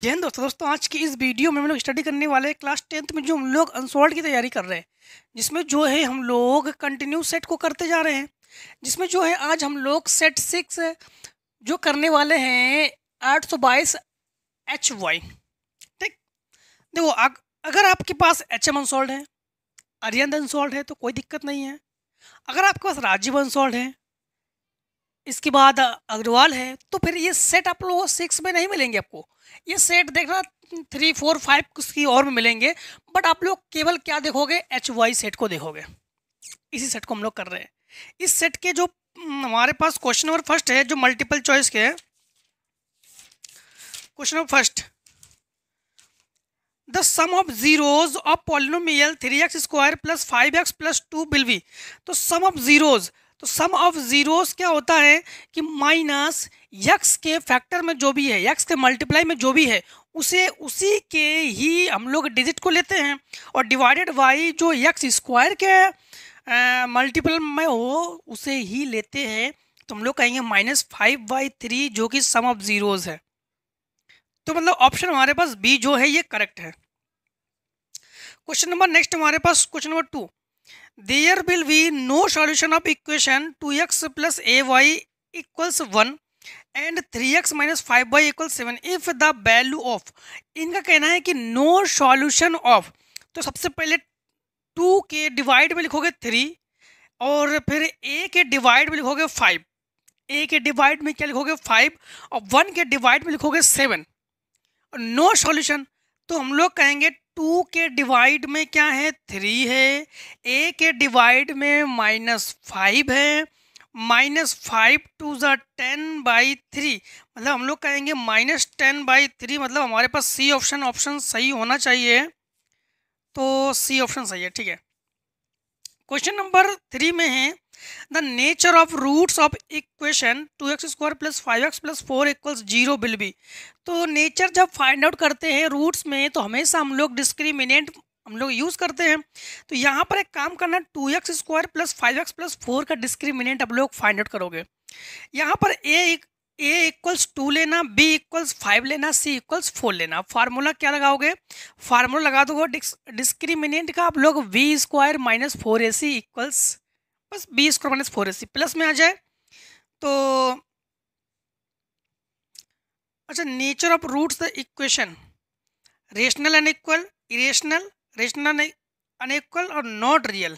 जय हिंद दोस्तों आज की इस वीडियो में हम लोग स्टडी करने वाले हैं क्लास 10th में जो हम लोग अनसॉल्व की तैयारी कर रहे हैं, जिसमें जो है हम लोग कंटिन्यू सेट को करते जा रहे हैं। जिसमें जो है आज हम लोग सेट 6 जो करने वाले हैं 822 HY। ठीक, देखो अगर आपके पास HM अनसॉल्व है, अरिहंत अनसॉल्व है तो कोई दिक्कत नहीं है। अगर आपके पास राजीव अनसॉल्व है, इसके बाद अग्रवाल है, तो फिर ये सेट आप लोगों को 6 में नहीं मिलेंगे। आपको ये सेट देखना 3, 4, 5 किसी और में मिलेंगे, बट आप लोग केवल क्या देखोगे, HY सेट को देखोगे। इसी सेट को हम लोग कर रहे हैं। इस सेट के जो हमारे पास क्वेश्चन नंबर फर्स्ट है, जो मल्टीपल चॉइस के है। Question number first, the sum of zeros of polynomial 3x² + 5x + 2 will be. तो सम ऑफ जीरोज, तो सम ऑफ जीरोस क्या होता है कि माइनस यक्स के फैक्टर में जो भी है, यक्स के मल्टीप्लाई में जो भी है, उसी के ही हम लोग डिजिट को लेते हैं और डिवाइडेड बाई जो यक्स स्क्वायर के मल्टीपल में हो उसे ही लेते हैं। तो हम लोग कहेंगे -5/3 जो कि सम ऑफ जीरोस है। तो मतलब ऑप्शन हमारे पास बी जो है ये करेक्ट है। क्वेश्चन नंबर नेक्स्ट हमारे पास question number 2, there will be no solution of equation 2x plus ay equals 1 and 3x minus 5y equals 7 if the value of, इनका कहना है कि no solution of, तो सबसे पहले 2 के डिवाइड में लिखोगे 3 और फिर a के डिवाइड में लिखोगे 5, a के डिवाइड में क्या लिखोगे 5 और 1 के डिवाइड में लिखोगे 7। नो सॉल्यूशन, तो हम लोग कहेंगे 2 के डिवाइड में क्या है 3 है, a के डिवाइड में -5 है, -5 2 ज़ा 10/3, मतलब हम लोग कहेंगे -10/3, मतलब हमारे पास सी ऑप्शन सही होना चाहिए। तो सी ऑप्शन सही है, ठीक है। क्वेश्चन नंबर 3 में है the nature of roots of equation 2x² + 5x + 4 = 0 will be. तो नेचर जब फाइंड आउट करते हैं रूट्स में तो हमेशा हम लोग डिस्क्रिमिनेंट हम लोग यूज़ करते हैं। तो यहाँ पर एक काम करना, 2x² + 5x + 4 का डिस्क्रिमिनेंट आप लोग फाइंड आउट करोगे। यहाँ पर a = 2 लेना, b = 5 लेना, c = 4 लेना। फार्मूला क्या लगाओगे, फार्मूला लगा दोगे डिस्क्रिमिनेंट का आप लोग v² - 4ac इक्वल्स, बस b² - 4ac प्लस में आ जाए। तो अच्छा, nature of roots the equation, rational unequal, irrational, rational unequal और नॉट रियल।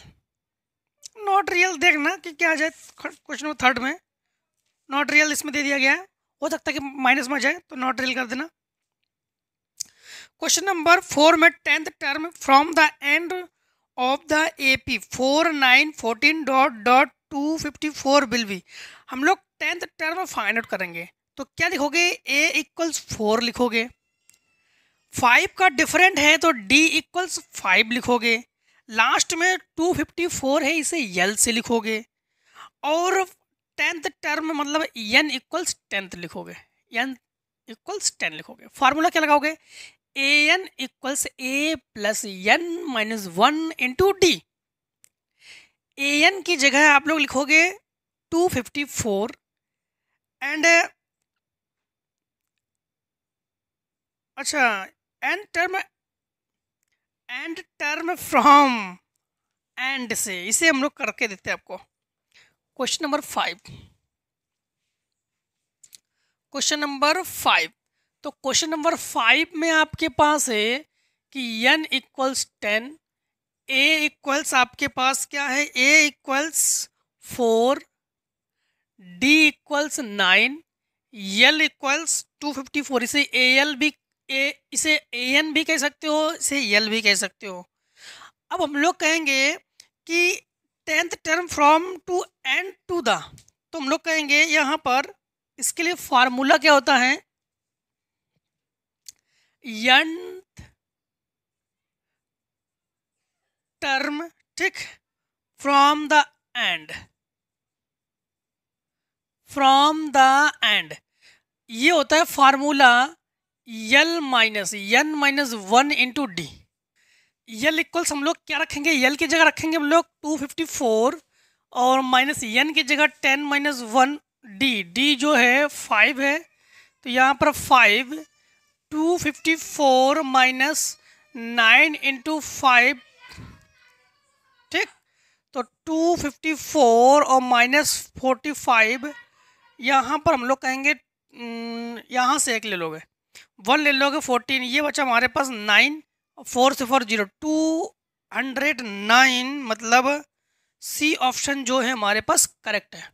नॉट रियल देखना कि क्या आ जाए क्वेश्चन नंबर 3 में। नॉट रियल इसमें दे दिया गया है, हो सकता है कि माइनस में आ जाए, तो नॉट रियल कर देना। क्वेश्चन नंबर 4 में 10th term from the end of the AP 4, 9, 14 ... 254 will be. हम लोग 10th टर्म फाइंड आउट करेंगे, तो क्या लिखोगे, a = 4 लिखोगे, 5 का डिफरेंट है तो d = 5 लिखोगे, लास्ट में 254 है इसे यल से लिखोगे और 10th टर्म मतलब n = 10th लिखोगे, n = 10 लिखोगे। फार्मूला क्या लगाओगे, an = a + n - 1 × d। an की जगह आप लोग लिखोगे 254 एंड अच्छा एंड टर्म फ्रॉम एंड से, इसे हम लोग करके देते हैं आपको। क्वेश्चन नंबर 5, क्वेश्चन नंबर 5, तो क्वेश्चन नंबर 5 में आपके पास है कि n = 10, a = आपके पास क्या है, a = 4, d = 9, l = 254। इसे इसे an भी कह सकते हो, इसे l भी कह सकते हो। अब हम लोग कहेंगे कि 10th term from two end to the, तो हम लोग कहेंगे यहाँ पर इसके लिए फार्मूला क्या होता है, nth टर्म, ठीक, फ्रॉम द एंड, ये होता है फार्मूला l - n - 1 × d। यल इक्वल्स हम लोग क्या रखेंगे, यल की जगह रखेंगे हम लोग 254 और -n की जगह 10 - 1 d, d जो है 5 है, तो यहाँ पर 5 254 माइनस 9 इंटू 5, ठीक। तो 254 और माइनस 45, यहाँ पर हम लोग कहेंगे यहाँ से एक ले लोगे, 1 ले लोगे 14, ये बचा हमारे पास 9, 4 से 4 0, 209, मतलब सी ऑप्शन जो है हमारे पास करेक्ट है।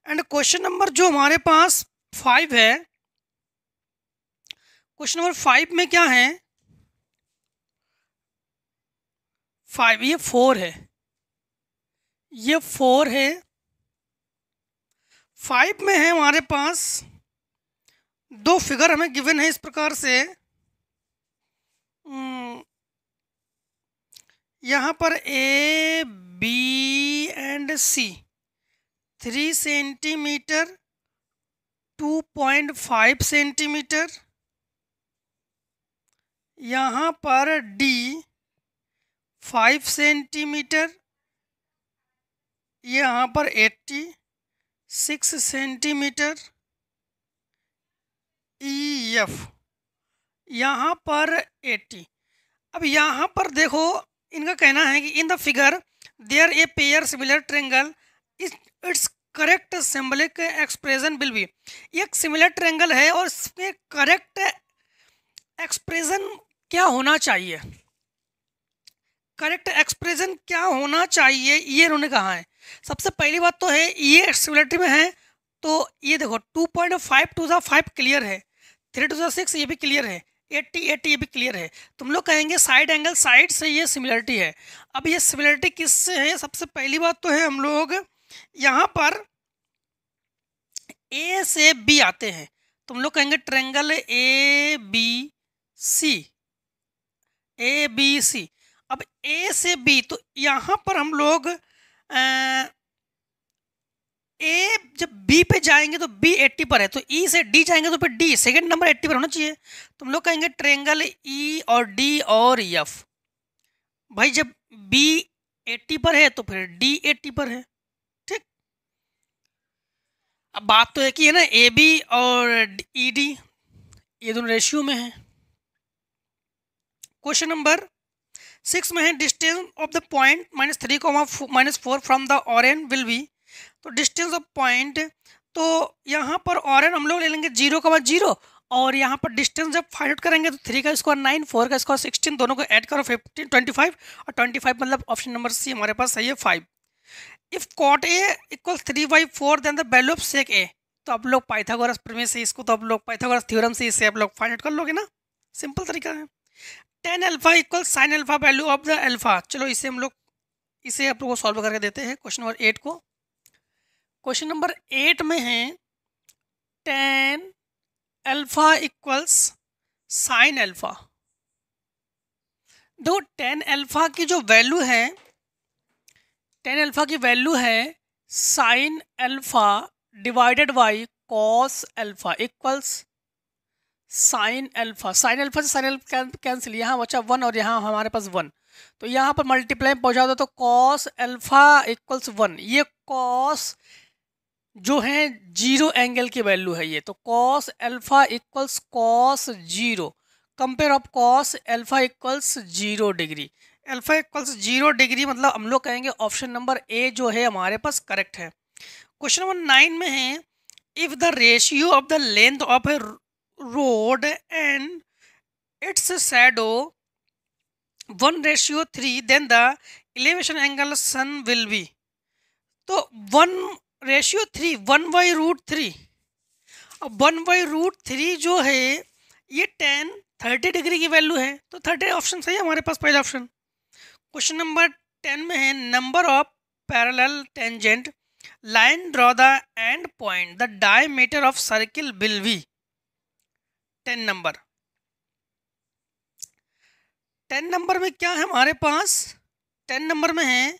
एंड क्वेश्चन नंबर जो हमारे पास 5 है, क्वेश्चन नंबर 5 में क्या है, 5, ये 4 है, ये 4 है। 5 में है हमारे पास दो फिगर हमें गिवन है इस प्रकार से, यहाँ पर A B and C 3 centimetre, 2.5 centimetre, यहाँ पर डी 5 सेंटीमीटर, यहाँ पर 86 सेंटीमीटर, ई एफ यहाँ पर 80। अब यहाँ पर देखो, इनका कहना है कि in the figure there a pair similar triangle, its correct symbolic expression will be. ये एक सिमिलर ट्रायंगल है और इसमें करेक्ट एक्सप्रेशन क्या होना चाहिए, करेक्ट एक्सप्रेशन क्या होना चाहिए, ये उन्होंने कहा है। सबसे पहली बात तो है ये सिमिलरिटी में है, तो ये देखो 2.5 टू द 5 क्लियर है, 3 टू द 6 ये भी क्लियर है, 80 ये भी क्लियर है। तुम लोग कहेंगे साइड एंगल साइड से ये सिमिलरिटी है। अब ये सिमिलरिटी किससे है, सबसे पहली बात तो है हम लोग यहाँ पर ए से बी आते हैं, तुम लोग कहेंगे triangle A B C, A B C. अब ए से बी, तो यहाँ पर हम लोग ए जब बी पे जाएंगे तो बी 80 पर है, तो ई से डी जाएंगे तो फिर डी सेकंड नंबर 80 पर होना चाहिए। तुम लोग कहेंगे ट्रायंगल ई और डी और एफ, भाई जब बी 80 पर है तो फिर डी 80 पर है, ठीक। अब बात तो है कि है ना, ए बी और ई डी ये दोनों रेशियो में है। क्वेश्चन नंबर 6 में है distance of the point -3, -4 from the origin will be. तो डिस्टेंस ऑफ पॉइंट, तो यहाँ पर ऑरेन हम लोग ले लेंगे 0,0, और यहाँ पर डिस्टेंस जब फाइंड आउट करेंगे तो 3 का स्क्वायर 9, 4 का स्क्वायर 16, दोनों को ऐड करो 15 25, और 25 मतलब ऑप्शन नंबर सी हमारे पास सही है 5। If cot A equal 3/4 then the value of sec A. तो आप लोग पाइथागोरस प्रमेय से इसको, तो आप लोग पाइथागोरस थ्योरम से इसे आप लोग फाइंड आउट कर लोगे ना, सिंपल तरीका है। tan alpha equal sine alpha value of the alpha. चलो इसे हम लोग इसे आप लोग को सॉल्व करके देते हैं क्वेश्चन नंबर 8 को। क्वेश्चन नंबर 8 में है tan alpha equals sine alpha. दो tan अल्फा की जो वैल्यू है, tan अल्फा की वैल्यू है sine alpha divided by cos alpha equals sine alpha. Sine alpha से साइन अल्फा कैंसिल, यहाँ बचा 1 और यहाँ हमारे पास 1, तो यहाँ पर मल्टीप्लाई पहुँचा दो तो कॉस अल्फा इक्वल्स 1। ये कॉस जो है 0 एंगल की वैल्यू है ये, तो cos alpha equals cos 0, compare of cos alpha equals 0 degree. Alpha equals 0 degree मतलब हम लोग कहेंगे ऑप्शन नंबर ए जो है हमारे पास करेक्ट है। क्वेश्चन नंबर 9 में है if the ratio of the length of a rod and its shadow 1:3 then the elevation angle sun will be. तो 1:3, 1/√3। अब 1/√3 जो है ये tan 30 डिग्री की वैल्यू है, तो 30 ऑप्शन सही है हमारे पास, पहला ऑप्शन। क्वेश्चन नंबर 10 में है number of parallel tangent line draw the end point the diameter of circle will be. 10 number, 10 number में क्या है हमारे पास, 10 नंबर में है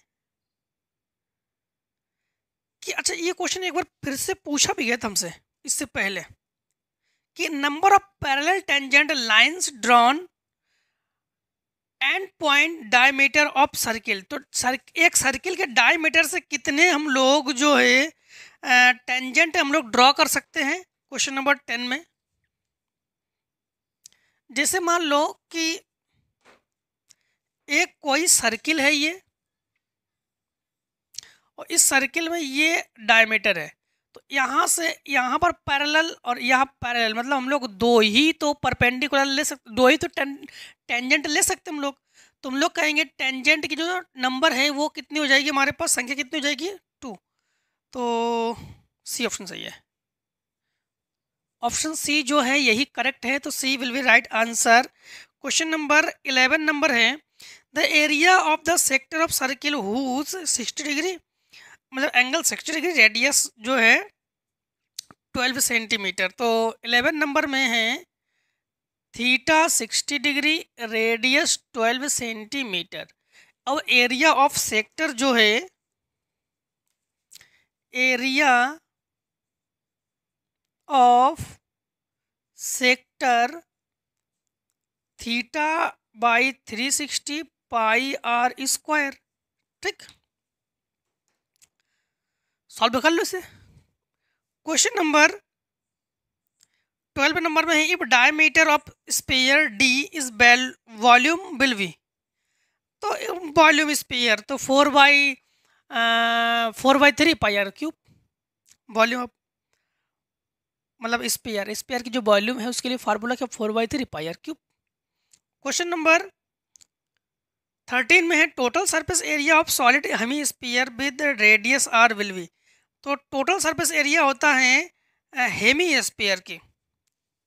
कि अच्छा ये क्वेश्चन एक बार फिर से पूछा भी गया था हमसे इससे पहले कि number of parallel tangent lines drawn and point diameter of circle. तो एक सर्किल के डायमीटर से कितने हम लोग जो है टेंजेंट हम लोग ड्रॉ कर सकते हैं, क्वेश्चन नंबर 10 में। जैसे मान लो कि एक कोई सर्किल है ये, और इस सर्किल में ये डायमीटर है, तो यहाँ से यहाँ पर पैरेलल और यहाँ पैरेलल, मतलब हम लोग दो ही तो परपेंडिकुलर ले सकते, दो ही तो टेंजेंट ले सकते हम लोग। तो हम लोग कहेंगे टेंजेंट की जो नंबर है वो कितनी हो जाएगी, हमारे पास संख्या कितनी हो जाएगी, 2। तो सी ऑप्शन सही है। ऑप्शन सी जो है यही करेक्ट है, तो C will be right answer. Question number 11 number है, the area of the sector of circle whose 60 degree, मतलब एंगल 60 डिग्री, रेडियस जो है 12 सेंटीमीटर। तो 11 नंबर में है थीटा 60 डिग्री, रेडियस 12 सेंटीमीटर। अब एरिया ऑफ सेक्टर जो है, area of sector theta by 360 pi are square. ठीक, सॉल्व कर लो इसे। क्वेश्चन नंबर 12 नंबर में है, if diameter of sphere D is volume will be. तो वॉल्यूम स्फीयर तो 4/3 pi are cube, volume of मतलब स्फीयर की जो वॉल्यूम है उसके लिए फार्मूला क्या, 4/3 pi are cube. Question number 13 में है, total surface area of solid hemisphere with radius R will be. तो टोटल सरफेस एरिया होता है हेमी स्फीयर की,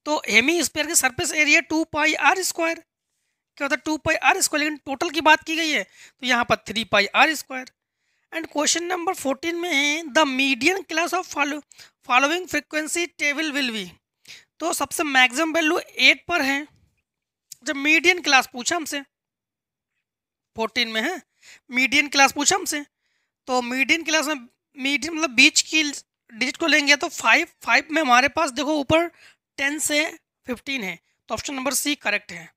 तो हेमी स्फीयर की surface area 2 pi are square, क्या होता है 2 पाई आर स्क्वायर, लेकिन टोटल की बात की गई है तो यहाँ पर 3 pi are square. And question number 14 में है, the median class of following frequency table will be. तो सबसे मैक्सिमम वैल्यू 8 पर है, जब मीडियन क्लास पूछा हमसे, 14 में है मीडियन क्लास पूछा हमसे, तो मीडियन क्लास में मीडियन मतलब बीच की डिजिट को लेंगे तो 5 में हमारे पास देखो ऊपर 10 से 15 है, तो ऑप्शन नंबर सी करेक्ट है।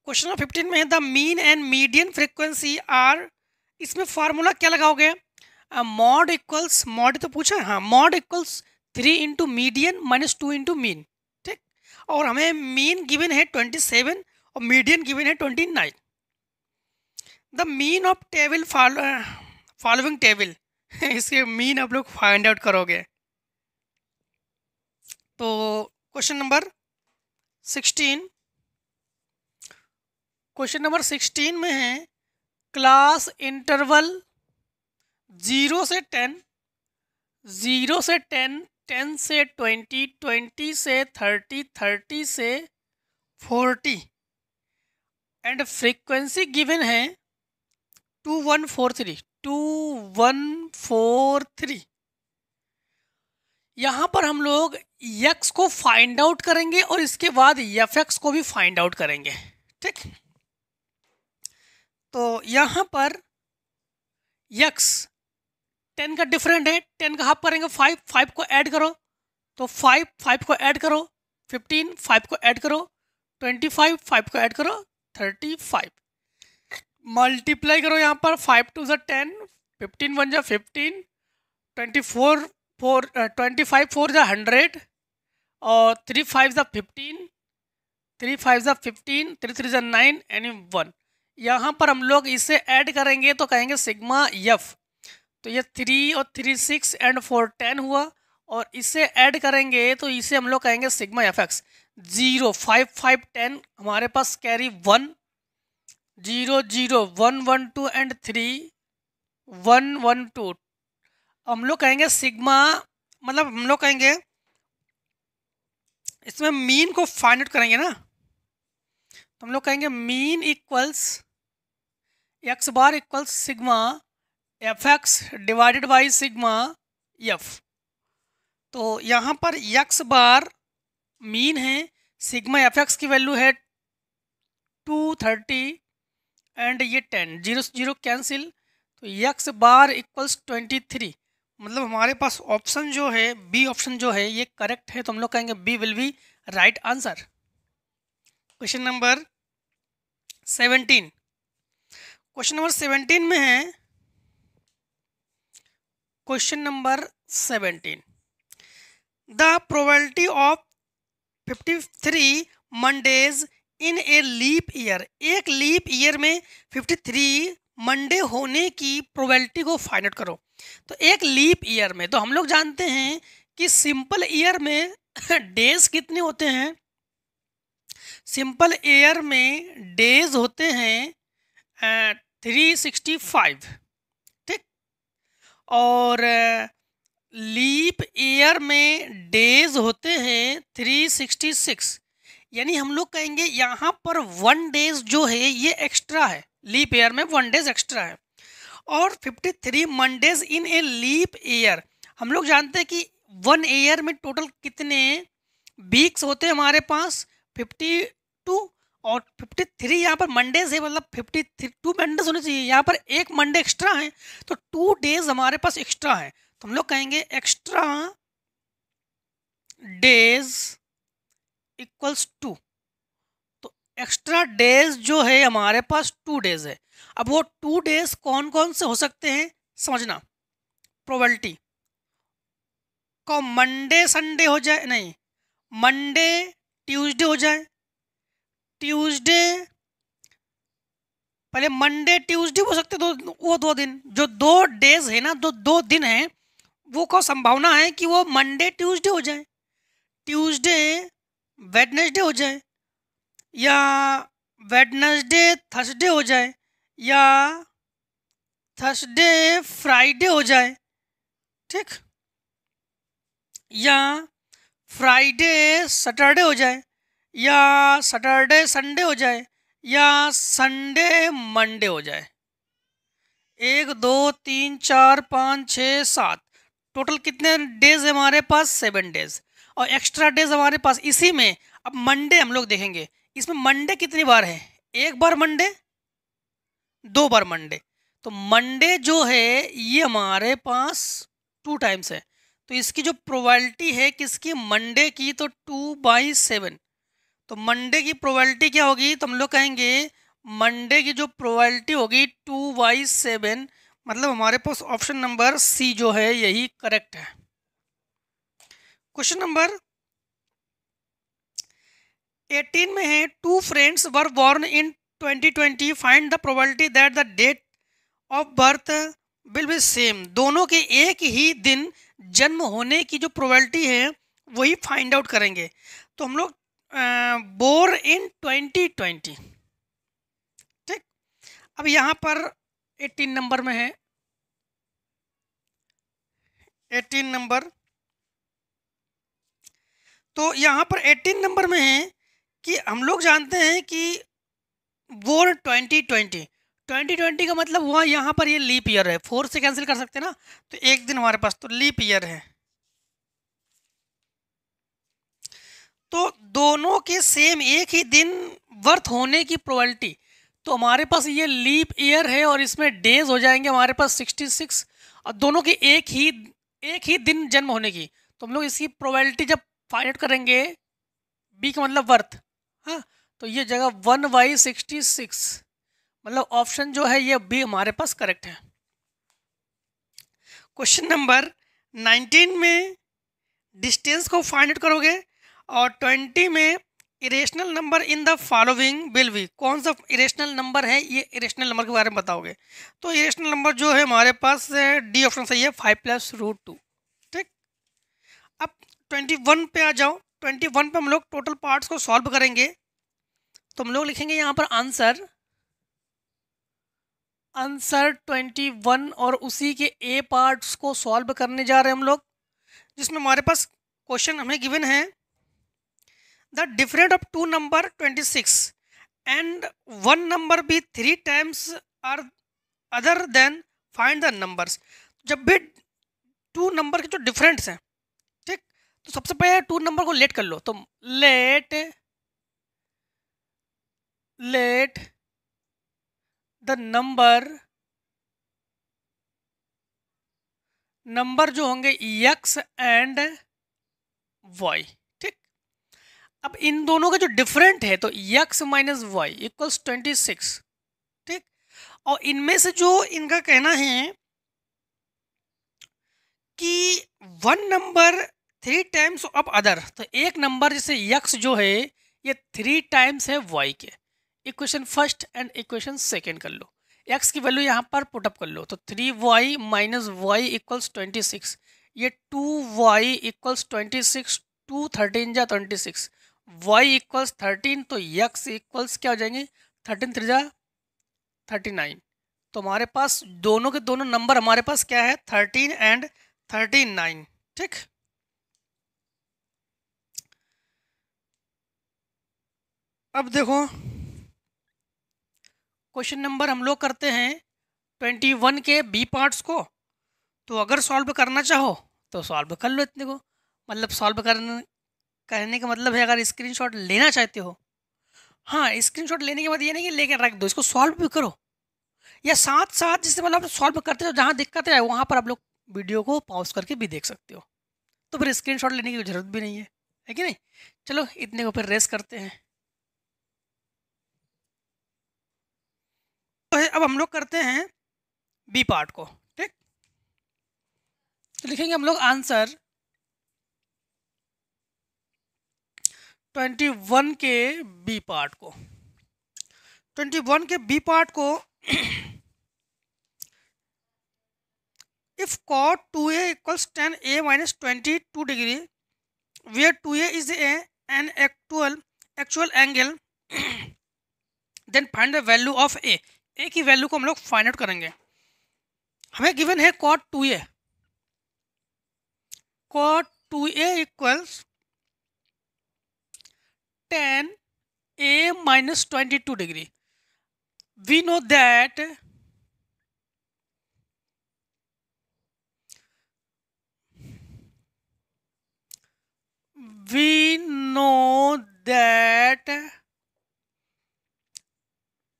क्वेश्चन नंबर 15 में है, the mean and median frequency are, इसमें फार्मूला क्या लगाओगे, मॉड इक्वल्स, मॉड तो पूछा है, हाँ mode equals 3 into median minus 2 into mean. ठीक, और हमें मीन गिवन है 27 और मीडियन गिवन है 29। The mean of table following table इसके मीन आप लोग फाइंड आउट करोगे। तो क्वेश्चन नंबर 16, क्वेश्चन नंबर 16 में है, क्लास इंटरवल 0 से 10, 0 से 10, 10 से 20, 20 से 30, 30 से 40 एंड फ्रीक्वेंसी गिवन है 2143, 2143। यहाँ पर हम लोग यक्स को फाइंड आउट करेंगे और इसके बाद एफ को भी फाइंड आउट करेंगे। ठीक, तो यहाँ पर यक्स 10 का डिफरेंट है, 10 का हाफ करेंगे 5, 5 को ऐड करो तो 5, 5 को ऐड करो 15, 5 को ऐड करो 25, 5 को ऐड करो 35, मल्टीप्लाई करो यहाँ पर 5 टू 10, 15 1 जा 15, 24 25 4 जा 100 और 3 5 जा 15, 3 5 जा 15, 3 3 जा 9 एंड 1। यहाँ पर हम लोग इसे ऐड करेंगे तो कहेंगे सिग्मा एफ, तो ये 3 और 3 6 एंड 4 10 हुआ, और इसे ऐड करेंगे तो इसे हम लोग कहेंगे सिग्मा एफ एक्स। 0 5 5 10 हमारे पास कैरी 1, 0 0 1 1 2 एंड 3 1 1 2। हम लोग कहेंगे सिग्मा, मतलब हम लोग कहेंगे इसमें मीन को फाइंड आउट करेंगे ना, तो हम लोग कहेंगे mean equals x bar equals sigma F x divided by sigma F. तो यहाँ पर एक्स बार मीन है, सिग्मा एफ एक्स की वैल्यू है 230 एंड ये 10, 0 0 कैंसिल, तो एक्स बार इक्वल्स 23। मतलब हमारे पास ऑप्शन जो है बी ऑप्शन जो है ये करेक्ट है, तो हम लोग कहेंगे B will be right answer. Question number 17, question number 17 में है, question number 17, the probability of 53 Mondays in a leap year, एक लीप ईयर में 53 मंडे होने की प्रोबेबिलिटी को फाइंड आउट करो। तो एक लीप ईयर में, तो हम लोग जानते हैं कि सिंपल ईयर में डेज कितने होते हैं, सिंपल ईयर में डेज होते हैं 365, ठीक। और लीप ईयर में डेज होते हैं 366, यानी हम लोग कहेंगे यहाँ पर 1 डेज जो है ये एक्स्ट्रा है, लीप ईयर में 1 डेज एक्स्ट्रा है। और 53 Mondays in a leap year, हम लोग जानते हैं कि 1 ईयर में टोटल कितने वीक्स होते हैं हमारे पास, 52, और 53 यहाँ पर मंडेज है, मतलब 52 मंडेज होने चाहिए, यहाँ पर एक मंडे एक्स्ट्रा है, तो 2 डेज हमारे पास एक्स्ट्रा है। तो हम लोग कहेंगे एक्स्ट्रा डेज इक्वल्स 2। तो एक्स्ट्रा डेज जो है हमारे पास 2 डेज है। अब वो 2 डेज कौन कौन से हो सकते हैं समझना, प्रोबेबिलिटी को मंडे संडे हो जाए, नहीं मंडे ट्यूसडे हो जाए, ट्यूसडे पहले मंडे ट्यूसडे हो सकते, वो 2 दिन, जो 2 डेज है ना, 2 दिन है, वो को संभावना है कि वो मंडे ट्यूसडे हो जाए, ट्यूसडे वेडनेसडे हो जाए, या वेडनेसडे थर्सडे हो जाए, या थर्सडे फ्राइडे हो जाए, ठीक, या फ्राइडे सैटरडे हो जाए, या सैटरडे संडे हो जाए, या संडे मंडे हो जाए। 1 2 3 4 5 6 7, टोटल कितने डेज है हमारे पास, 7 डेज, और एक्स्ट्रा डेज हमारे पास इसी में। अब मंडे हम लोग देखेंगे, इसमें मंडे कितनी बार है, 1 बार मंडे, 2 बार मंडे, तो मंडे जो है ये हमारे पास 2 टाइम्स है। तो इसकी जो प्रोबेबिलिटी है किसकी, मंडे की, तो 2/7। तो मंडे की प्रोबेबिलिटी क्या होगी, तो हम लोग कहेंगे मंडे की जो प्रोबेबिलिटी होगी 2/7, मतलब हमारे पास ऑप्शन नंबर सी जो है यही करेक्ट है। क्वेश्चन नंबर 18 में है, 2 friends were born in 2020, find the probability that the date of birth will be same. दोनों के एक ही दिन जन्म होने की जो प्रोबेबिलिटी है वही फाइंड आउट करेंगे। तो हम लोग बोर इन 2020, ठीक। अब यहाँ पर 18 नंबर में है, 18 नंबर, तो यहाँ पर 18 नंबर में है कि हम लोग जानते हैं कि बोर 2020 का मतलब हुआ यहाँ पर ये लीप ईयर है, 4 से कैंसिल कर सकते हैं ना, तो एक दिन हमारे पास, तो लीप ईयर है। तो दोनों के सेम एक ही दिन बर्थ होने की प्रोबेबिलिटी, तो हमारे पास ये लीप ईयर है और इसमें डेज हो जाएंगे हमारे पास 66, और दोनों के एक ही दिन जन्म होने की, तो हम लोग इसकी प्रोबेबिलिटी जब फाइंड आउट करेंगे, बी का मतलब बर्थ, हाँ, तो ये जगह 1/66, मतलब ऑप्शन जो है ये बी हमारे पास करेक्ट है। क्वेश्चन नंबर 19 में डिस्टेंस को फाइंड आउट करोगे, और 20 में irrational number in the following will be, कौन सा इरेशनल नंबर है, ये इरेशनल नंबर के बारे में बताओगे। तो इरेशनल नंबर जो है हमारे पास डी ऑप्शन सही है, 5+√2, ठीक। अब 21 पे आ जाओ, 21 पे हम लोग टोटल पार्ट्स को सॉल्व करेंगे, तो हम लोग लिखेंगे यहाँ पर आंसर 21, और उसी के ए पार्ट्स को सॉल्व करने जा रहे हैं हम लोग, जिसमें हमारे पास क्वेश्चन हमें गिवन है, the different of 2 number 26 and 1 number भी 3 times are other than find the numbers. जब भी 2 नंबर के जो डिफरेंट्स हैं, ठीक, तो सबसे पहले 2 नंबर को लेट कर लो, तो लेट द नंबर जो होंगे x एंड y, ठीक। अब इन दोनों का जो डिफरेंट है, तो x - y = 26, ठीक। और इनमें से जो इनका कहना है कि 1 नंबर 3 टाइम्स ऑफ अदर, तो एक नंबर जैसे x जो है ये 3 टाइम्स है वाई के। Equation first and equation second कर लो, एक्स की वैल्यू यहाँ पर पुटअप कर लो, तो 3y माइनस वाई इक्वल्स 26, ये 2y इक्वल्स 26, 2 13 जा 26, y इक्वल्स 13, तो x इक्वल्स क्या हो जाएंगे 13 3 जा 39। तो हमारे पास दोनों के दोनों नंबर हमारे पास क्या है 13 एंड 39। ठीक, अब देखो क्वेश्चन नंबर हम लोग करते हैं 21 के बी पार्ट्स को। तो अगर सॉल्व करना चाहो तो सॉल्व कर लो इतने को, मतलब सॉल्व करने का मतलब है अगर स्क्रीनशॉट लेना चाहते हो, हाँ स्क्रीनशॉट लेने के बाद ये नहीं कि लेकर रख दो, इसको सॉल्व भी करो, या साथ साथ जिससे मतलब आप सॉल्व करते हो जहाँ दिक्कत है वहाँ पर आप लोग वीडियो को पॉज करके भी देख सकते हो, तो फिर स्क्रीनशॉट लेने की जरूरत भी नहीं है कि नहीं। चलो इतने को फिर रेस करते हैं। तो अब हम लोग करते हैं बी पार्ट को। ठीक, तो लिखेंगे हम लोग आंसर 21 के बी पार्ट को। 21 के बी पार्ट को if cot 2a equals tan a minus 22 degree where 2a is an actual angle then find the value of a की वैल्यू को हम लोग फाइंड आउट करेंगे। हमें गिवन है cot 2a, cot 2a equals tan a minus 22 degree। we know that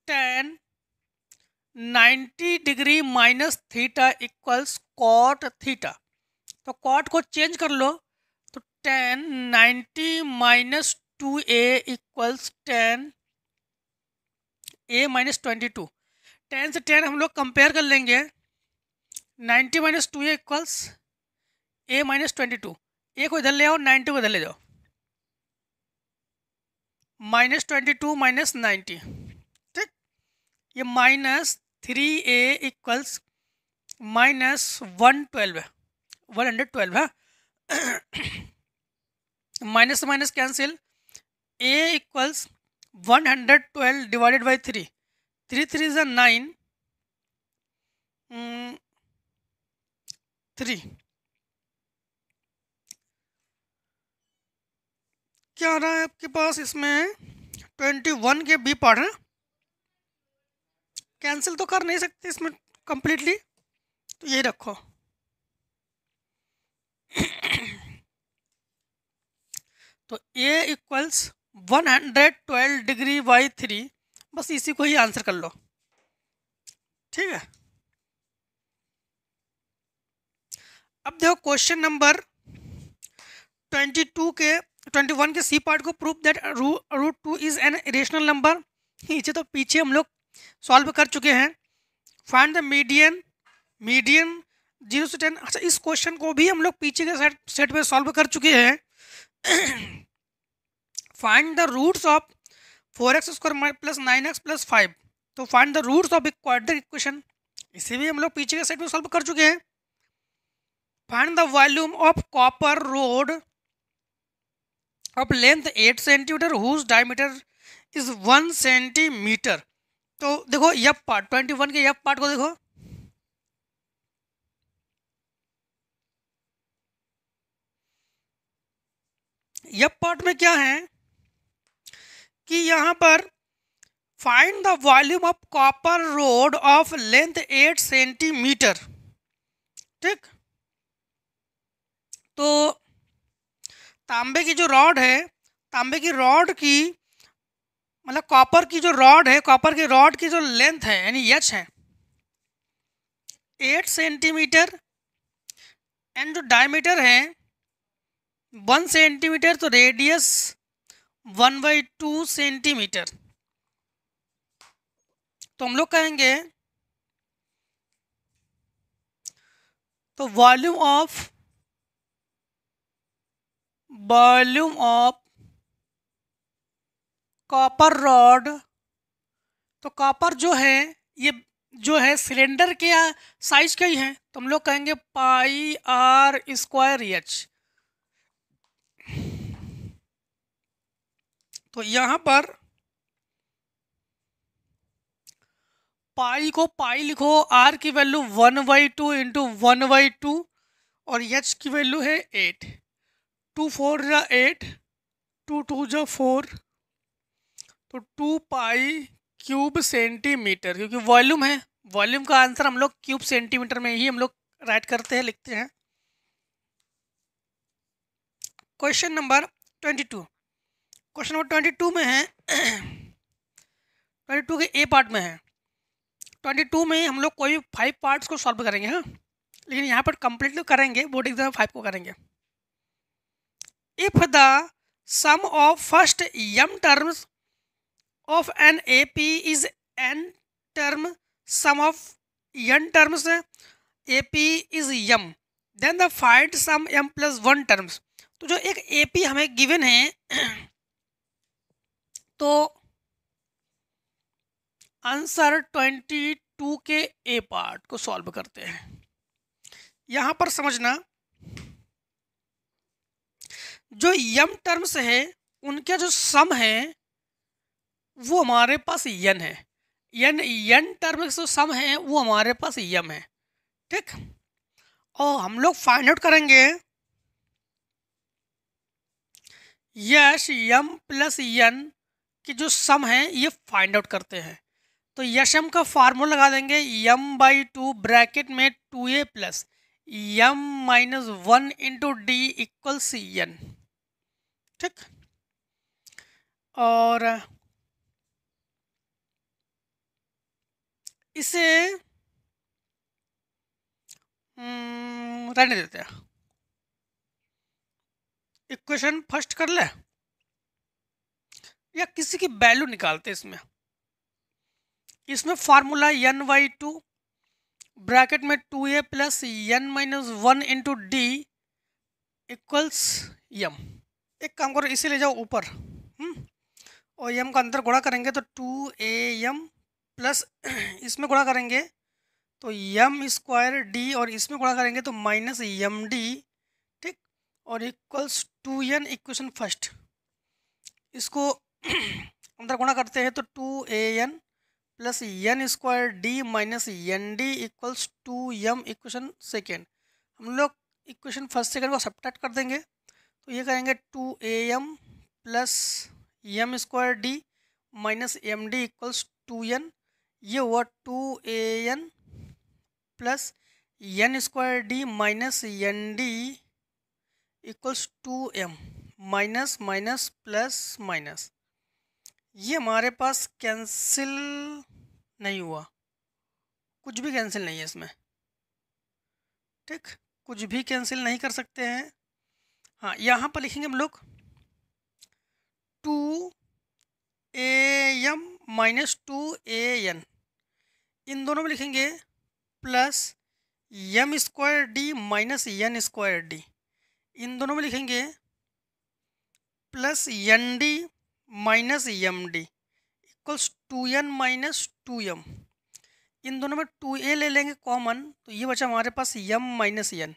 tan 90 degree minus theta equals cot theta. तो cot को change कर लो, तो tan 90 minus 2a equals tan a minus 22। tan से tan हम लोग compare कर लेंगे, 90 minus 2a equals a minus 22। ए को इधर ले आओ, 90 को इधर ले जाओ, माइनस 22 माइनस 90। ठीक, ये माइनस 3a इक्वल्स माइनस 112 है, minus minus cancel, a equals 112 divided by 3, 3 3 is 9, 3 क्या आ रहा है आपके पास इसमें 21 के बी पार्ट है, कैंसिल तो कर नहीं सकते इसमें कंप्लीटली, तो ये रखो। तो a इक्वल्स 112 डिग्री बाई 3, बस इसी को ही आंसर कर लो। ठीक है, अब देखो क्वेश्चन नंबर 21 के सी पार्ट को, proof that root 2 is an irrational number. नीचे तो पीछे हम लोग सॉल्व कर चुके हैं। फाइंड द मीडियन 0 से 10। अच्छा, इस क्वेश्चन को भी हम लोग पीछे के सेट में सॉल्व कर चुके हैं। Find the roots of 4x square plus 9x plus 5। तो find the roots of quadratic equation, इसे भी हम लोग पीछे के सेट में सॉल्व कर चुके हैं। Find the volume of copper rod of length 8 centimetre whose diameter is 1 centimetre. तो देखो F part, 21 k f part को देखो, यफ पार्ट में क्या है कि यहाँ पर find the volume of copper rod of length 8 centimetre. ठीक, तो तांबे की जो रॉड है, तांबे की रॉड की मतलब कॉपर की जो रॉड है, कॉपर की रॉड की जो लेंथ है यानी एच है 8 सेंटीमीटर, एंड जो डायमीटर है 1 सेंटीमीटर, तो रेडियस 1/2 सेंटीमीटर। तो हम लोग कहेंगे तो वॉल्यूम ऑफ कॉपर रॉड, तो कॉपर जो है ये जो है सिलेंडर के साइज का ही है, तो हम लोग कहेंगे पाई आर स्क्वायर एच। तो यहाँ पर पाई को पाई लिखो, आर की वैल्यू 1/2 इंटू 1/2 और एच की वैल्यू है 8। 2 4 जा 8, 2 2 जा 4, तो 2 पाई क्यूब सेंटीमीटर, क्योंकि वॉल्यूम है, वॉल्यूम का आंसर हम लोग क्यूब सेंटीमीटर में ही हम लोग राइट करते हैं, लिखते हैं। क्वेश्चन नंबर 22, क्वेश्चन नंबर 22 में है 22 के ए पार्ट में है। 22 में हम लोग कोई 5 पार्ट्स को सॉल्व करेंगे, हाँ, लेकिन यहाँ पर कंप्लीटली करेंगे, बोर्ड एग्जाम 5 को करेंगे। If the sum of first m terms of an AP is n term, sum of n terms AP is m, then the find sum m plus 1 terms। तो जो एक AP हमें given है तो answer 22 के ए part को solve करते हैं। यहाँ पर समझना जो m टर्म्स है उनका जो सम है वो हमारे पास n है, n टर्म जो सम है वो हमारे पास m है, ठीक। और हम लोग फाइंड आउट करेंगे यश m प्लस n की जो सम है ये फाइंड आउट करते हैं। तो यश m का फार्मूला लगा देंगे m/2 ब्रैकेट में 2a plus m minus 1 into D equals n, ठीक। और इसे रहने देते हैं, इक्वेशन फर्स्ट कर ले या किसी की वैल्यू निकालते हैं। इसमें फार्मूला n/2 ब्रैकेट में 2a plus n minus 1 into D equals m। एक काम करो, इसे ले जाओ ऊपर और m का अंदर गुणा करेंगे तो 2am प्लस इसमें गुणा करेंगे तो m स्क्वायर डी और इसमें गुणा करेंगे तो माइनस md, ठीक। और इक्वल्स 2n, इक्वेशन फर्स्ट। इसको अंदर गुणा करते हैं तो 2an plus n square D minus N D equals 2m, equation second. हम लोग इक्वेशन फर्स्ट सेकेंड को सब्ट्रैक्ट कर देंगे तो ये करेंगे 2am plus m square D minus M D equals 2n। ये हुआ 2an plus n square D minus N D equals 2m, minus minus plus minus. ये हमारे पास कैंसिल नहीं हुआ, कुछ भी कैंसिल नहीं है इसमें, ठीक, कुछ भी कैंसिल नहीं कर सकते हैं। हाँ, यहाँ पर लिखेंगे हम लोग 2am माइनस 2an, इन दोनों में लिखेंगे plus m square D minus n square D, इन दोनों में लिखेंगे plus N D minus M D equals 2n minus 2m। इन दोनों में 2a ले लेंगे कॉमन तो ये बचा हमारे पास m माइनस n,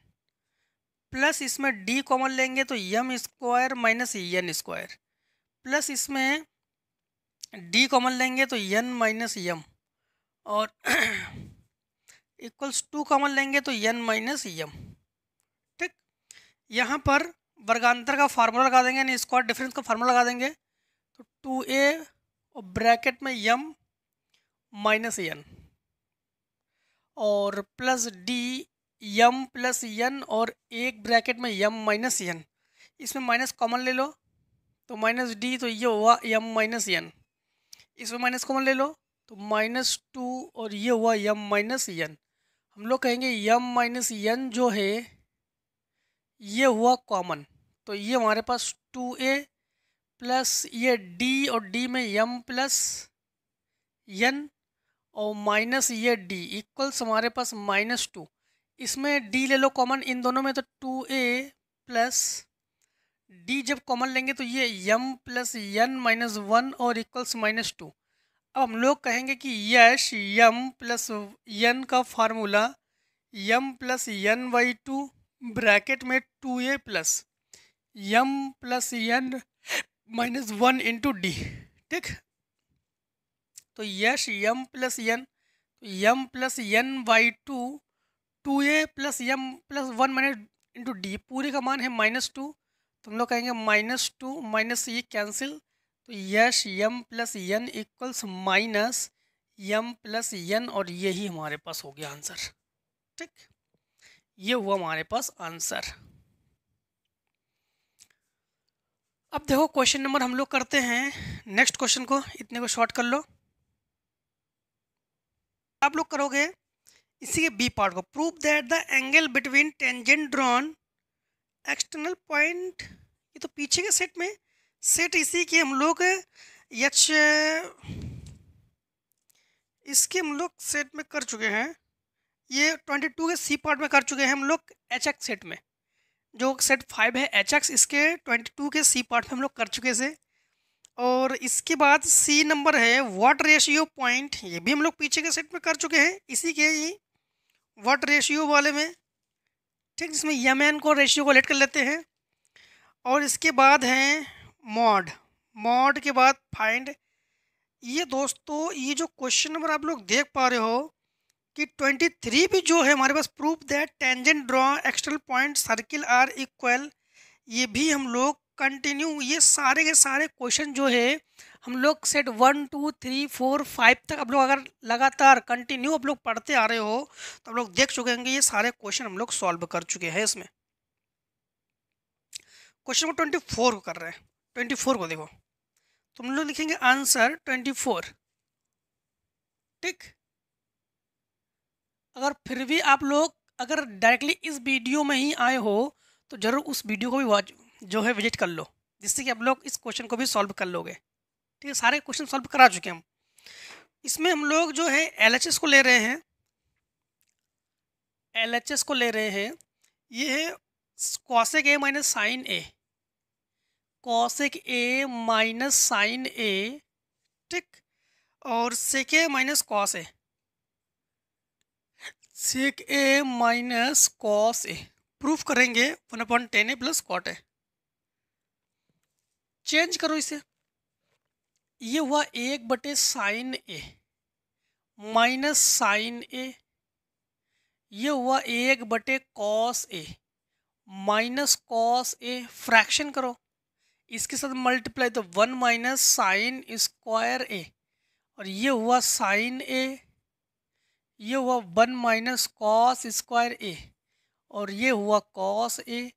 प्लस इसमें d कॉमन लेंगे तो m square minus n square, plus इसमें d कॉमन लेंगे तो n माइनस m, और इक्वल्स 2 कॉमन लेंगे तो n माइनस m, ठीक। यहाँ पर वर्गांतर का फार्मूला लगा देंगे, यानी स्क्वायर डिफरेंस का फार्मूला लगा देंगे तो 2a और ब्रैकेट में m माइनस n और plus d m plus n और एक ब्रैकेट में m माइनस n, इसमें माइनस कॉमन ले लो तो माइनस d, तो ये हुआ m माइनस n, इसमें माइनस कॉमन ले लो तो माइनस 2 और ये हुआ m माइनस n। हम लोग कहेंगे m माइनस n जो है ये हुआ कॉमन, तो ये हमारे पास 2a प्लस ये d और d में m प्लस n और माइनस ये d इक्वल्स हमारे पास माइनस 2, इसमें d ले लो कॉमन इन दोनों में तो 2a प्लस डी जब कॉमन लेंगे तो ये M plus N minus one और इक्वल्स माइनस टू। अब हम लोग कहेंगे कि यश यम प्लस एन का formula M plus N by two bracket में 2a plus M plus N minus one into D. ठीक, तो S M plus N by two A plus M plus one minus into D, पूरे का मान है minus two, तो हम लोग कहेंगे माइनस टू माइनस ये कैंसिल, तो S M plus N equals minus यम प्लस एन, और यही हमारे पास हो गया आंसर। ठीक, ये हुआ हमारे पास आंसर। अब देखो क्वेश्चन नंबर हम लोग करते हैं नेक्स्ट क्वेश्चन को, इतने को शॉर्ट कर लो। आप लोग करोगे इसी के बी पार्ट को, prove that the angle between tangent drawn external point, ये तो पीछे के सेट में सेट इसी के हम लोग एच इसके हम लोग सेट में कर चुके हैं, ये 22 के सी पार्ट में कर चुके हैं हम लोग एच एक्स सेट में, जो सेट 5 है एच एक्स इसके 22 के सी पार्ट में हम लोग कर चुके से। और इसके बाद सी नंबर है व्हाट रेशियो पॉइंट, ये भी हम लोग पीछे के सेट में कर चुके हैं इसी के ही व्हाट रेशियो वाले में। ठीक, जिसमें यम एन को रेशियो को लेट कर लेते हैं। और इसके बाद है मॉड के बाद फाइंड। ये दोस्तों ये जो क्वेश्चन नंबर आप लोग देख पा रहे हो कि 23 भी जो है हमारे पास, proof that tangent draw external point circle are equal, ये भी हम लोग कंटिन्यू, ये सारे के सारे क्वेश्चन जो है हम लोग सेट 1 2 3 4 5 तक आप लोग अगर लगातार कंटिन्यू आप लोग पढ़ते आ रहे हो तो आप लोग देख चुके होंगे ये सारे क्वेश्चन हम लोग सॉल्व कर चुके हैं। इसमें क्वेश्चन नंबर 24 को कर रहे हैं। 24 को देखो, तुम लोग लिखेंगे आंसर 24। ठीक, अगर फिर भी आप लोग अगर डायरेक्टली इस वीडियो में ही आए हो तो ज़रूर उस वीडियो को भी जो है विजिट कर लो, जिससे कि आप लोग इस क्वेश्चन को भी सॉल्व कर लोगे। ठीक है, सारे क्वेश्चन सॉल्व करा चुके हैं हम। इसमें हम लोग जो है एलएचएस को ले रहे हैं, ये है cosec A minus sine A, cosec A minus sine A. ठीक, और sec A minus cos A, sec A minus cos A. Proof करेंगे 1/10 A plus cot A. Change करो इसे, ये हुआ 1/साइन ए माइनस साइन ए, ये हुआ 1/कॉस ए माइनस कॉस ए। फ्रैक्शन करो, इसके साथ मल्टीप्लाई तो 1 माइनस साइन स्क्वायर ए, और ये हुआ साइन ए, ये हुआ 1 माइनस कॉस स्क्वायर ए, और ये हुआ कॉस ए,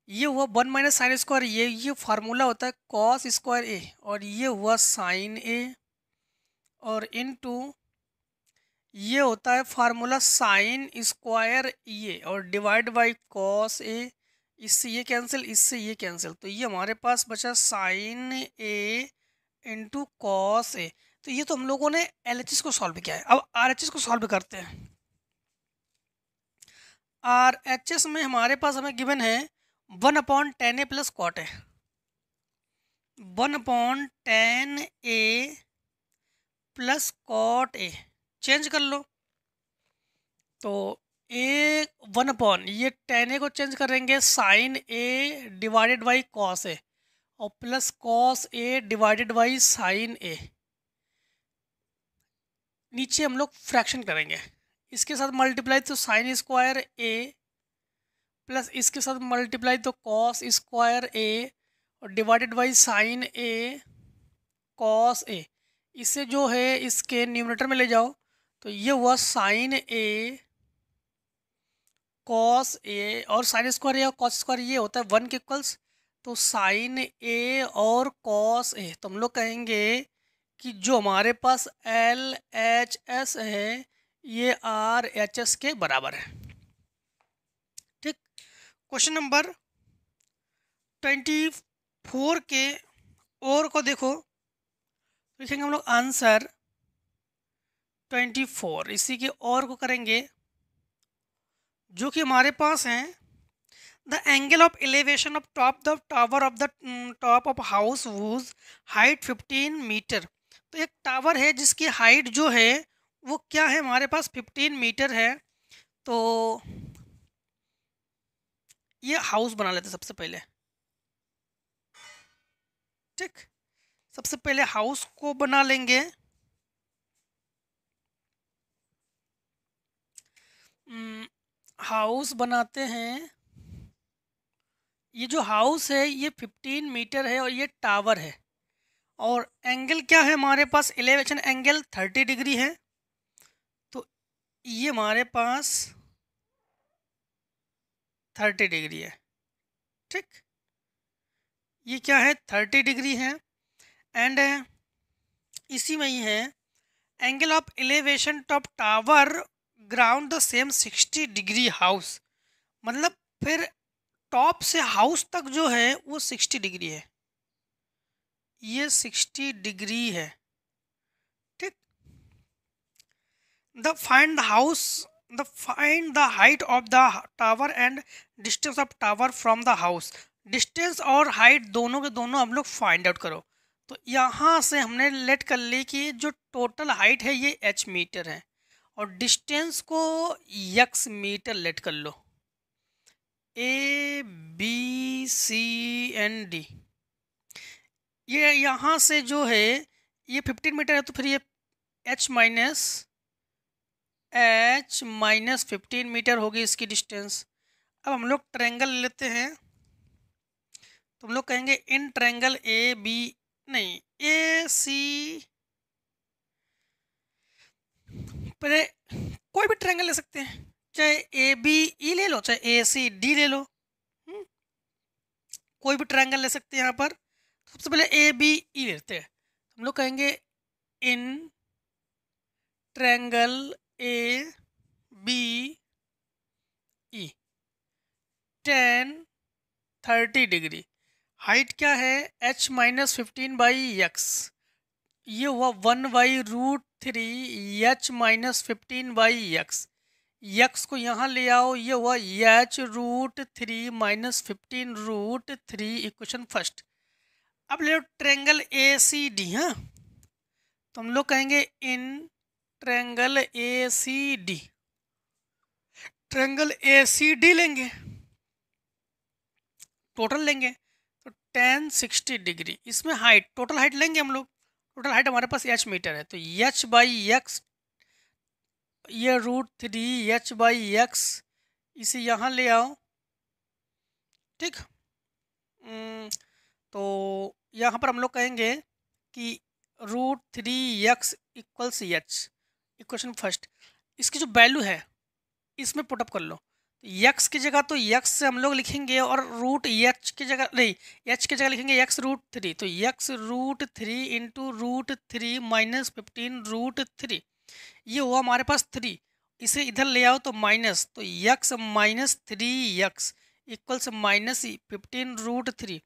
ये हुआ 1 माइनस साइन स्क्वायर, ये फार्मूला होता है कॉस स्क्वायर ए, और ये हुआ साइन ए, और इनटू ये होता है फार्मूला साइन स्क्वायर ए, और डिवाइड बाई कॉस ए। इससे ये कैंसिल, इससे ये कैंसिल, तो ये हमारे पास बचा sign A into cos A. तो ये तो हम लोगों ने एलएचएस को सॉल्व किया है। अब आरएचएस को सॉल्व करते हैं। आरएचएस में हमारे पास हमें गिवन है 1/10 A plus cot A, 1/10 A plus cot A. Change कर लो, तो ए 1/, ये 10 ए को चेंज करेंगे sine A divided by cos A, और plus cos A divided by sine A. नीचे हम लोग फ्रैक्शन करेंगे, इसके साथ मल्टीप्लाई तो साइन स्क्वायर ए, प्लस इसके साथ मल्टीप्लाई तो कॉस स्क्वायर ए, और divided by sine A cos A. इसे जो है इसके न्यूमरेटर में ले जाओ, तो ये हुआ साइन ए कॉस ए, और साइन स्क्वायर ए और कॉस स्क्वायर ये होता है 1 के इक्वल्स, तो साइन ए और कॉस ए। तो हम लोग कहेंगे कि जो हमारे पास एल एच एस है ये आर एच एस के बराबर है। ठीक, क्वेश्चन नंबर 24 के और को देखो, लिखेंगे हम लोग आंसर 24। इसी के और को करेंगे जो कि हमारे पास हैं the angle of elevation of top the tower of the top of house whose height 15 metre. तो एक टावर है जिसकी हाइट जो है वो क्या है, हमारे पास 15 मीटर है। तो ये हाउस बना लेते सबसे पहले। ठीक, सबसे पहले हाउस को बना लेंगे। हाउस बनाते हैं। ये जो हाउस है ये 15 मीटर है और ये टावर है। और एंगल क्या है हमारे पास, एलिवेशन एंगल 30 डिग्री है। तो ये हमारे पास 30 डिग्री है। ठीक, ये क्या है 30 डिग्री है। एंड इसी में ही है angle of elevation top tower ground the same 60 degree house. मतलब फिर टॉप से हाउस तक जो है वो 60 डिग्री है, ये 60 डिग्री है। ठीक, the find the house, the find the height of the tower and distance of tower from the house. Distance और हाइट दोनों के दोनों हम लोग फाइंड आउट करो। तो यहाँ से हमने लेट कर ली कि जो टोटल हाइट है ये h मीटर है और डिस्टेंस को x मीटर लेट कर लो। ABCD, ये यहाँ से जो है ये 15 मीटर है, तो फिर ये h माइनस 15 मीटर होगी इसकी डिस्टेंस। अब हम लोग ट्रायंगल लेते हैं। तो हम लोग कहेंगे इन ट्रायंगल ए सी, पहले कोई भी ट्रायंगल ले सकते हैं, चाहे ABE ले लो चाहे ACD ले लो। कोई भी ट्रायंगल ले सकते हैं यहाँ पर। सबसे पहले ABE लेते हैं। हम लोग कहेंगे in triangle ABE 30 degree. Height क्या है h माइनस 15/x, ये हुआ 1/√3 h माइनस 15/x। x को यहाँ ले आओ, ये हुआ h√3 माइनस 15√3 इक्वेशन फर्स्ट। अब ले लो ट्रायंगल ACD। हाँ, तो हम लोग कहेंगे in triangle ACD, triangle ACD लेंगे, टोटल लेंगे तो tan 60 डिग्री। इसमें हाइट, टोटल हाइट लेंगे हम लोग। टोटल हाइट हमारे पास h मीटर है, तो h/x, ये √3 h/x, इसे यहाँ ले आओ। ठीक, तो यहाँ पर हम लोग कहेंगे कि √3x equals h, equation first. इसकी जो वैल्यू है इसमें पुटअप कर लो। x की जगह तो x से हम लोग लिखेंगे और √h की जगह नहीं, h की जगह लिखेंगे x√3। तो x√3 इंटू √3 माइनस 15√3, ये हुआ हमारे पास 3। इसे इधर ले आओ तो माइनस, तो x minus 3x equals minus 15√3।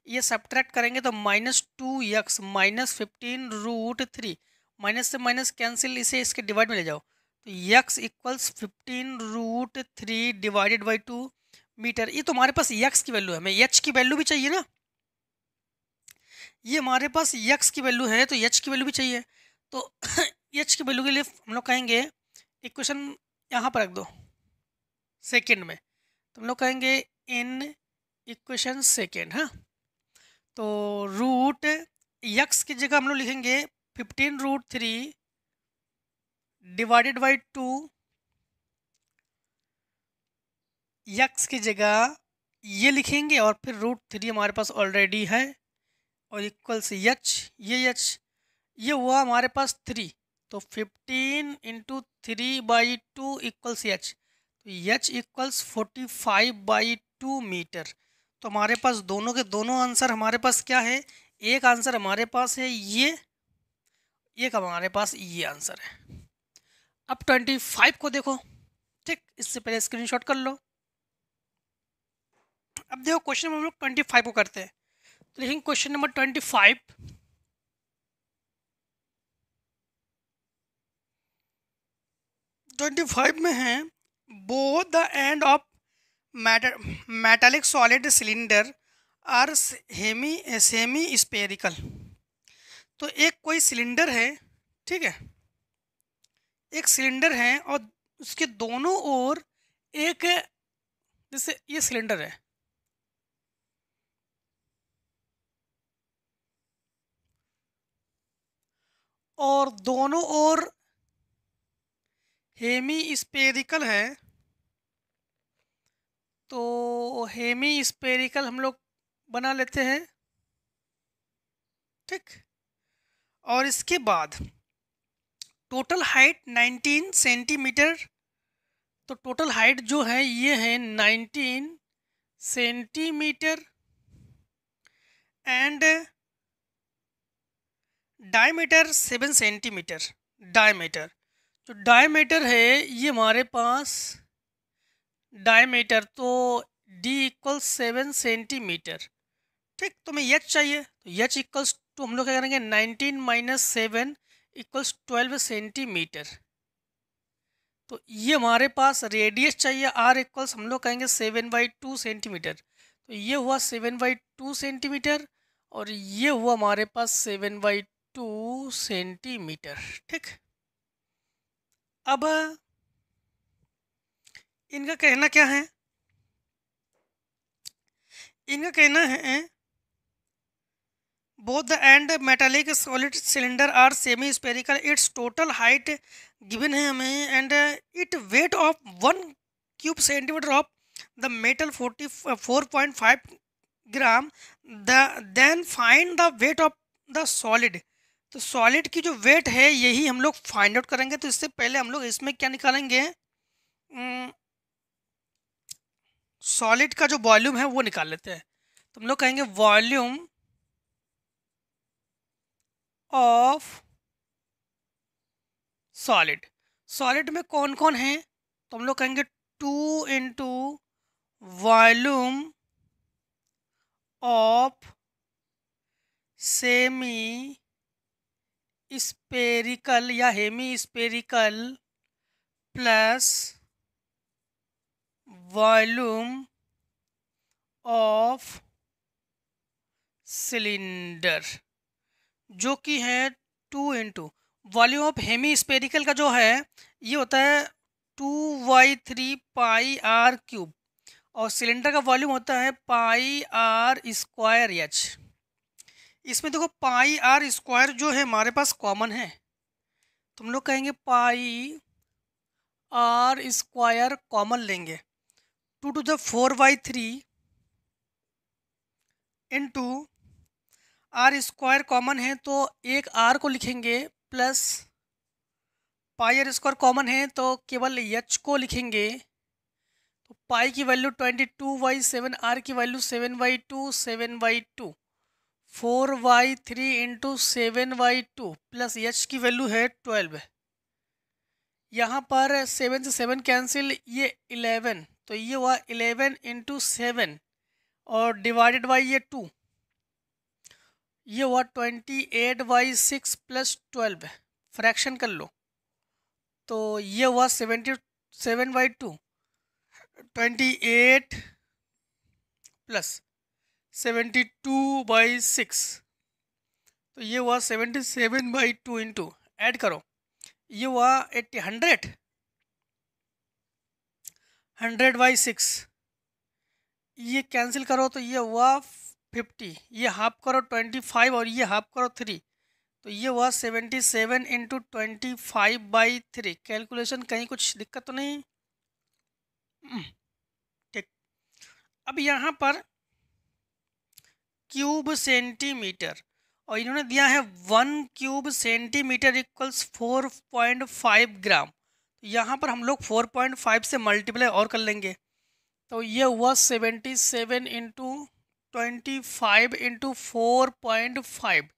ये सब्ट्रैक्ट करेंगे तो -2x माइनस 15√3, माइनस से माइनस कैंसिल, इसे इसके डिवाइड में ले जाओ तो x equals 15√3 divided by 2 metre. ये तो हमारे पास x की वैल्यू है, हमें h की वैल्यू भी चाहिए ना। ये हमारे पास x की वैल्यू है तो h की वैल्यू भी चाहिए। तो h की वैल्यू के लिए हम लोग कहेंगे इक्वेशन यहाँ पर रख दो सेकेंड में। तो हम लोग कहेंगे इन इक्वेशन सेकेंड। हाँ, तो रूट x की जगह हम लोग लिखेंगे 15√3 डिवाइडेड बाई 2, x की जगह ये लिखेंगे और फिर √3 हमारे पास ऑलरेडी है और इक्वल्स h, ये h, ये हुआ हमारे पास 3। तो 15 इंटू 3/2 इक्वल्स h, तो h इक्वल्स 45/2 मीटर। तो हमारे पास दोनों के दोनों आंसर हमारे पास क्या है, एक आंसर हमारे पास है ये, एक हमारे पास ये आंसर है। अब 25 को देखो। ठीक, इससे पहले स्क्रीनशॉट कर लो। अब देखो क्वेश्चन हम लोग 25 को करते हैं। तो लिखेंगे क्वेश्चन नंबर 25। में है both the end of metallic solid cylinder are semi spherical. तो एक कोई सिलेंडर है, ठीक है, एक सिलेंडर है और उसके दोनों ओर एक, जैसे ये सिलेंडर है और दोनों ओर हेमी स्पेरिकल है, तो हेमी स्पेरिकल हम लोग बना लेते हैं, ठीक। और इसके बाद टोटल हाइट 19 सेंटीमीटर। तो टोटल हाइट जो है ये है 19 centimetre and diameter 7 centimetre. Diameter, जो डायमीटर है ये हमारे पास डायमीटर, तो d इक्वल 7 सेंटीमीटर, ठीक। तो हमें एच चाहिए, तो एच इक्वल्स टू हम लोग क्या करेंगे 19 माइनस 7 इक्वल्स 12 सेंटीमीटर। तो ये हमारे पास रेडियस चाहिए, आर इक्वल्स हम लोग कहेंगे 7/2 सेंटीमीटर। तो ये हुआ 7/2 सेंटीमीटर और ये हुआ हमारे पास 7/2 सेंटीमीटर, ठीक। अब इनका कहना क्या है, इनका कहना है both the end metallic solid cylinder are semi spherical, its total height given है हमें and it weight of 1 cube centimeter of the metal 44.5 gram, then find the weight of the solid। तो सॉलिड की जो wait है यही हम लोग find out करेंगे। तो इससे पहले हम लोग इसमें क्या निकालेंगे, सॉलिड का जो वॉल्यूम है वो निकाल लेते हैं। तो हम लोग कहेंगे वॉल्यूम ऑफ सॉलिड। सॉलिड में कौन कौन है, तो हम लोग कहेंगे 2 into volume of semi spherical या hemi spherical plus volume of cylinder, जो कि है 2 into volume of hemi spherical का जो है ये होता है 2/3 पाई आर क्यूब और सिलेंडर का वॉल्यूम होता है पाई आर स्क्वायर एच। इसमें देखो पाई आर स्क्वायर जो है हमारे पास कॉमन है, तो हम लोग कहेंगे पाई आर स्क्वायर कॉमन लेंगे, 2⁴/3 इंटू आर स्क्वायर कॉमन है तो एक आर को लिखेंगे plus pi are square common है तो केवल एच को लिखेंगे। तो पाई की वैल्यू 22/7, आर की वैल्यू 7/2, 7/2, 4/3 इंटू 7/2 प्लस एच की वैल्यू है 12। यहाँ पर 7 से 7 कैंसिल, ये 11, तो ये हुआ 11 इंटू 7 और डिवाइडेड बाई ये 2, ये हुआ 28/6 प्लस 12, फ्रैक्शन कर लो तो ये हुआ 77/2, 28 प्लस 72/6, तो ये हुआ 77/2 इंटू ऐड करो, ये हुआ 100/6, ये कैंसिल करो तो ये हुआ 50, ये हाफ करो 25 और ये हाफ करो 3, तो ये हुआ 77 इंटू 25/3। कैलकुलेशन कहीं कुछ दिक्कत तो नहीं, ठीक। अब यहाँ पर क्यूब सेंटीमीटर और इन्होंने दिया है 1 क्यूब सेंटीमीटर इक्वल्स 4.5 ग्राम। यहाँ पर हम लोग 4.5 से मल्टीप्लाई और कर लेंगे, तो ये हुआ 77 इंटू 25 इंटू 4.5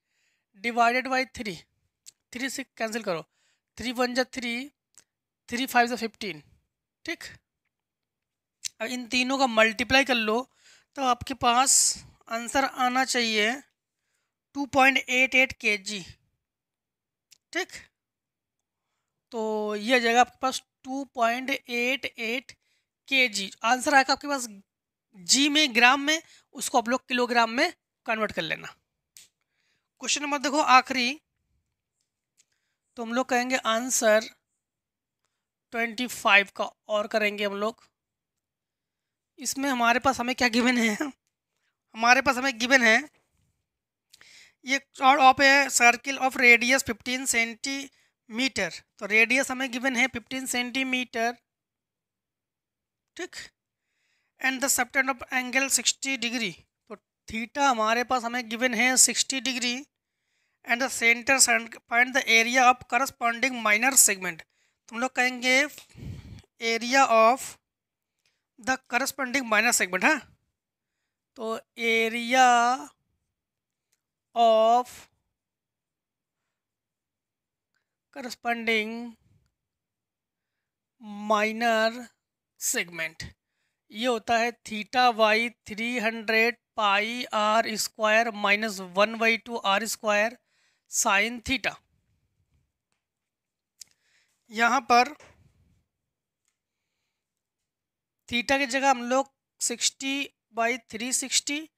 डिवाइडेड बाई 3, 3 से कैंसिल करो, 3 1 जा 3, 3 5 जा 15, ठीक। अब इन तीनों का मल्टीप्लाई कर लो तो आपके पास आंसर आना चाहिए 2.88 kg, ठीक। तो ये जगह आपके पास 2.88 kg, आंसर आएगा आपके पास जी में, ग्राम में, उसको आप लोग किलोग्राम में कन्वर्ट कर लेना। क्वेश्चन नंबर देखो आखिरी, तो हम लोग कहेंगे आंसर 25 का और करेंगे हम लोग। इसमें हमारे पास हमें क्या गिवन है, हमारे पास हमें गिवन है ये chord of a circle of radius 15 centimetre, तो रेडियस हमें गिवन है 15 सेंटीमीटर, ठीक, and the subtend of angle 60 degree, तो थीटा हमारे पास हमें गिवन है 60 degree, and the centre find the area of corresponding minor segment, तो हम लोग कहेंगे area of the corresponding minor segment, हाँ, तो area of corresponding minor segment ये होता है theta by 300 pi are square minus 1/2 R square sine theta. यहाँ पर थीटा की जगह हम लोग 60/360,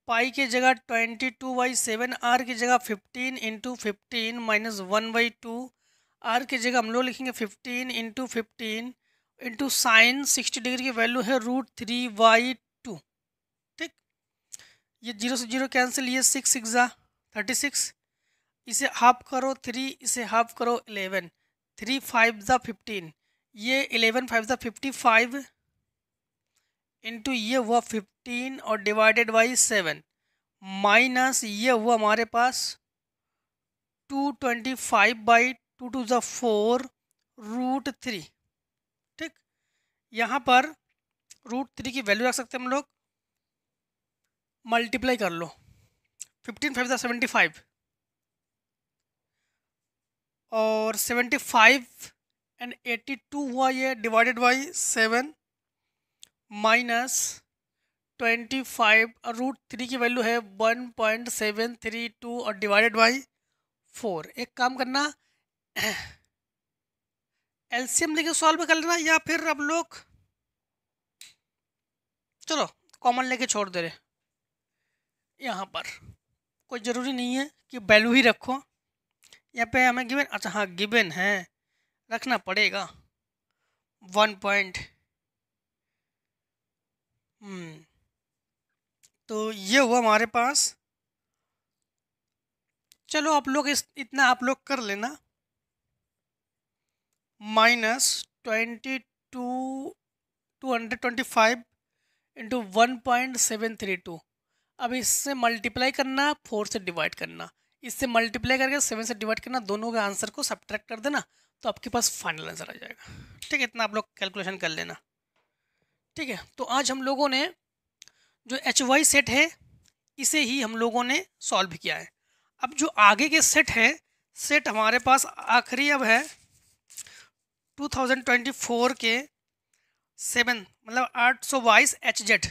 पाई की जगह 22/7, आर की जगह 15 × 15 माइनस 1/2, आर की जगह हम लोग लिखेंगे 15 × 15 इंटू साइन 60 डिग्री की वैल्यू है √3/2, ठीक। ये 0 से 0 कैंसिल, ये 6 6 36, इसे हाफ करो 3, इसे हाफ करो 11, 3 5 15, ये 11 5 55 इंटू ये हुआ 15 और डिवाइडेड बाई 7 माइनस ये हुआ हमारे पास 225/2 टू द 4 √3, ठीक। यहाँ पर √3 की वैल्यू रख सकते हैं हम लोग, मल्टीप्लाई कर लो, 15 5 75 और 75 एंड 82 हुआ ये डिवाइडेड बाई 7 माइनस 25 और √3 की वैल्यू है 1.732 और डिवाइडेड बाई 4। एक काम करना, एलसीएम लेके सॉल्व कर लेना, या फिर अब लोग चलो कॉमन लेके छोड़ दे रहे, यहाँ पर कोई ज़रूरी नहीं है कि वैल्यू ही रखो, यहाँ पे हमें गिवन, अच्छा हाँ गिवन है, रखना पड़ेगा 1 पॉइंट, तो ये हुआ हमारे पास। चलो आप लोग इतना आप लोग कर लेना, -225 इंटू 1.732, अब इससे मल्टीप्लाई करना, 4 से डिवाइड करना, इससे मल्टीप्लाई करके 7 से डिवाइड करना, दोनों के आंसर को सब्ट्रैक्ट कर देना, तो आपके पास फाइनल आंसर आ जाएगा, ठीक है। इतना आप लोग कैलकुलेशन कर लेना, ठीक है। तो आज हम लोगों ने जो HY सेट है इसे ही हम लोगों ने सॉल्व किया है। अब जो आगे के सेट है, सेट हमारे पास आखिरी अब है 2024 के 7 मतलब 822 HZ,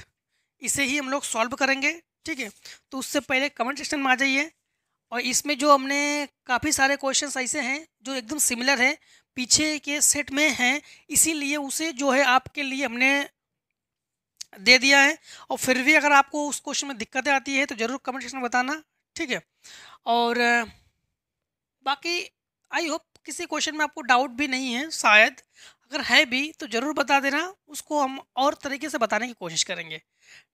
इसे ही हम लोग सॉल्व करेंगे, ठीक है। तो उससे पहले कमेंट सेक्शन में आ जाइए, और इसमें जो हमने काफ़ी सारे क्वेश्चंस ऐसे हैं जो एकदम सिमिलर है, पीछे के सेट में हैं, इसीलिए उसे जो है आपके लिए हमने दे दिया है। और फिर भी अगर आपको उस क्वेश्चन में दिक्कतें आती है तो ज़रूर कमेंट सेक्शन में बताना, ठीक है। और बाकी आई होप किसी क्वेश्चन में आपको डाउट भी नहीं है, शायद अगर है भी तो ज़रूर बता देना, उसको हम और तरीके से बताने की कोशिश करेंगे,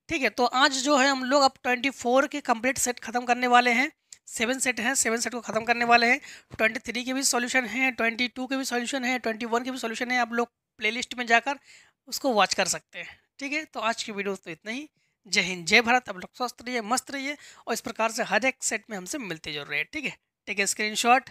ठीक है। तो आज जो है हम लोग अब 24 के कंप्लीट सेट ख़त्म करने वाले हैं, 7 सेट हैं, 7 सेट को ख़त्म करने वाले हैं। 23 के भी सॉल्यूशन हैं, 22 के भी सॉल्यूशन हैं, 21 के भी सॉल्यूशन है, आप लोग प्लेलिस्ट में जाकर उसको वॉच कर सकते हैं, ठीक है। तो आज की वीडियो तो इतना ही। जय हिंद, जय भारत, आप लोग स्वस्थ रहिए, मस्त रहिए, और इस प्रकार से हर एक सेट में हमसे मिलते जरूर रहिए, ठीक है। Take a screenshot.